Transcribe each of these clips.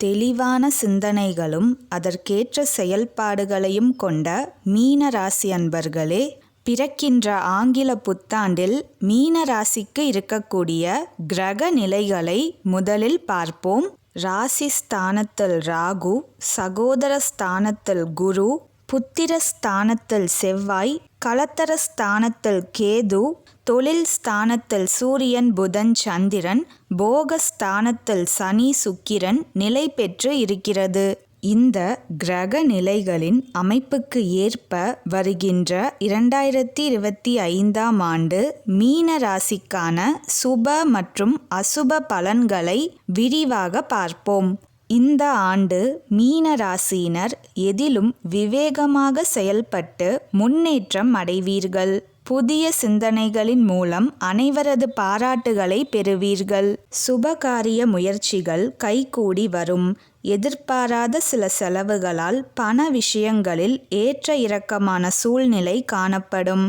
தெளிவான சிந்தனைகளும் அதற்கேற்ற செயல்பாடுகளையும் கொண்ட மீன ராசி அன்பர்களே, பிறக்கின்ற ஆங்கில புத்தாண்டில் மீன ராசிக்கு இருக்கக்கூடிய கிரக நிலைகளை முதலில் பார்ப்போம். ராசி ஸ்தானத்தில் ராகு, சகோதர ஸ்தானத்தில் குரு, புத்திர ஸ்தானத்தில் செவ்வாய், களத்தர ஸ்தானத்தில் கேது, தொழில் ஸ்தானத்தில் சூரியன் புதன் சந்திரன், போகஸ்தானத்தில் சனி சுக்கிரன் நிலை பெற்று இருக்கிறது. இந்த கிரக நிலைகளின் அமைப்புக்கு ஏற்ப வருகின்ற 2025ஆம் ஆண்டு மீன ராசிக்கான சுப மற்றும் அசுப பலன்களை விரிவாக பார்ப்போம். இந்த ஆண்டு மீன ராசியினர் எதிலும் விவேகமாக செயல்பட்டு முன்னேற்றம் அடைவீர்கள். புதிய சிந்தனைகளின் மூலம் அனைவரது பாராட்டுகளை பெறுவீர்கள். சுபகாரிய முயற்சிகள் கைகூடி வரும். எதிர்பாராத சில செலவுகளால் பண விஷயங்களில் ஏற்ற இறக்கமான சூழ்நிலை காணப்படும்.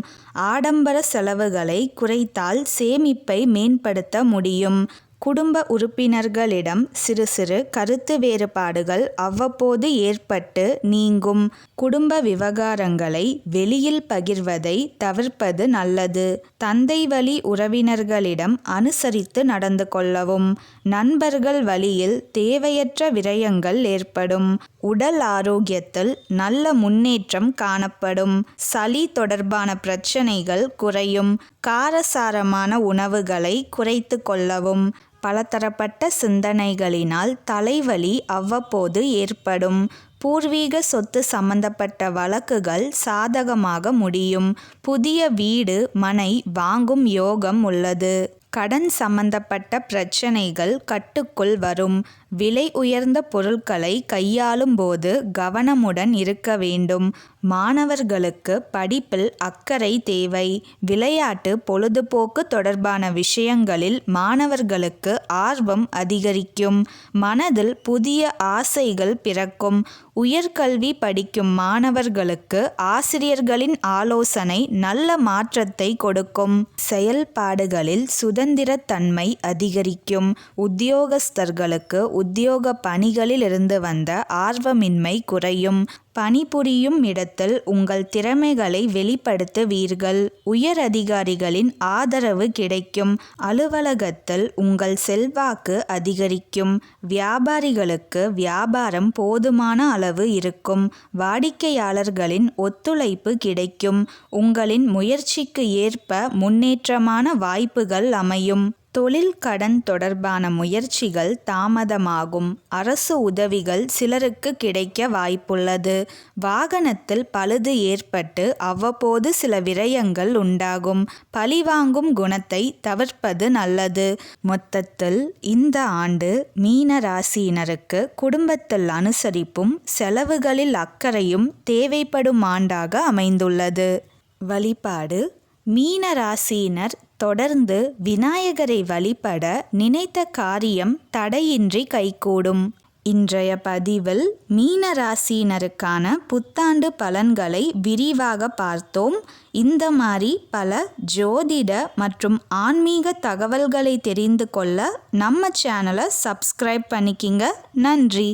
ஆடம்பர செலவுகளை குறைத்தால் சேமிப்பை மேம்படுத்த முடியும். குடும்ப உறுப்பினர்களிடம் சிறு சிறு கருத்து வேறுபாடுகள் அவ்வப்போது ஏற்பட்டு நீங்கும். குடும்ப விவகாரங்களை வெளியில் பகிர்வதை தவிர்ப்பது நல்லது. தந்தை வழி உறவினர்களிடம் அனுசரித்து நடந்து கொள்ளவும். நண்பர்கள் வழியில் தேவையற்ற விரயங்கள் ஏற்படும். உடல் ஆரோக்கியத்தில் நல்ல முன்னேற்றம் காணப்படும். சளி தொடர்பான பிரச்சனைகள் குறையும். காரசாரமான உணவுகளை குறைத்து கொள்ளவும். பலதரப்பட்ட சிந்தனைகளினால் தலைவலி அவ்வப்போது ஏற்படும். பூர்வீக சொத்து சம்பந்தப்பட்ட வழக்குகள் சாதகமாக முடியும். புதிய வீடு மனை வாங்கும் யோகம் உள்ளது. கடன் சம்பந்தப்பட்ட பிரச்சனைகள் கட்டுக்குள் வரும். விலை உயர்ந்த பொருட்களை கையாளும் போது கவனமுடன் இருக்க வேண்டும். மாணவர்களுக்கு படிப்பில் அக்கறை தேவை. விளையாட்டு பொழுதுபோக்கு தொடர்பான விஷயங்களில் மாணவர்களுக்கு ஆர்வம் அதிகரிக்கும். மனதில் புதிய ஆசைகள் பிறக்கும். உயர்கல்வி படிக்கும் மாணவர்களுக்கு ஆசிரியர்களின் ஆலோசனை நல்ல மாற்றத்தை கொடுக்கும். செயல்பாடுகளில் சுதந்திரத்தன்மை அதிகரிக்கும். உத்தியோகஸ்தர்களுக்கு உத்தியோக பணிகளில் இருந்து வந்த ஆர்வமின்மை குறையும். பணிபுரியும் இடத்தில் உங்கள் திறமைகளை வெளிப்படுத்துவீர்கள். உயர் அதிகாரிகளின் ஆதரவு கிடைக்கும். அலுவலகத்தில் உங்கள் செல்வாக்கு அதிகரிக்கும். வியாபாரிகளுக்கு வியாபாரம் போதுமான அளவு இருக்கும். வாடிக்கையாளர்களின் ஒத்துழைப்பு கிடைக்கும். உங்களின் முயற்சிக்கு ஏற்ப முன்னேற்றமான வாய்ப்புகள் அமையும். தொழில் கடன் தொடர்பான முயற்சிகள் தாமதமாகும். அரசு உதவிகள் சிலருக்கு கிடைக்க வாய்ப்புள்ளது. வாகனத்தில் பழுது ஏற்பட்டு அவ்வப்போது சில விரயங்கள் உண்டாகும். பழிவாங்கும் குணத்தை தவிர்ப்பது நல்லது. மொத்தத்தில் இந்த ஆண்டு மீன ராசியினருக்கு குடும்பத்தில் அனுசரிப்பும் செலவுகளில் அக்கறையும் தேவைப்படும் ஆண்டாக அமைந்துள்ளது. வழிபாடு. மீன ராசியினர் தொடர்ந்து விநாயகரை வழிபட நினைத்த காரியம் தடையின்றி கைகூடும். இன்றைய பதிவில் மீன ராசியினருக்கான புத்தாண்டு பலன்களை விரிவாக பார்த்தோம். இந்த மாதிரி பல ஜோதிட மற்றும் ஆன்மீக தகவல்களை தெரிந்து கொள்ள நம்ம சேனலை சப்ஸ்கிரைப் பண்ணிக்கிங்க. நன்றி.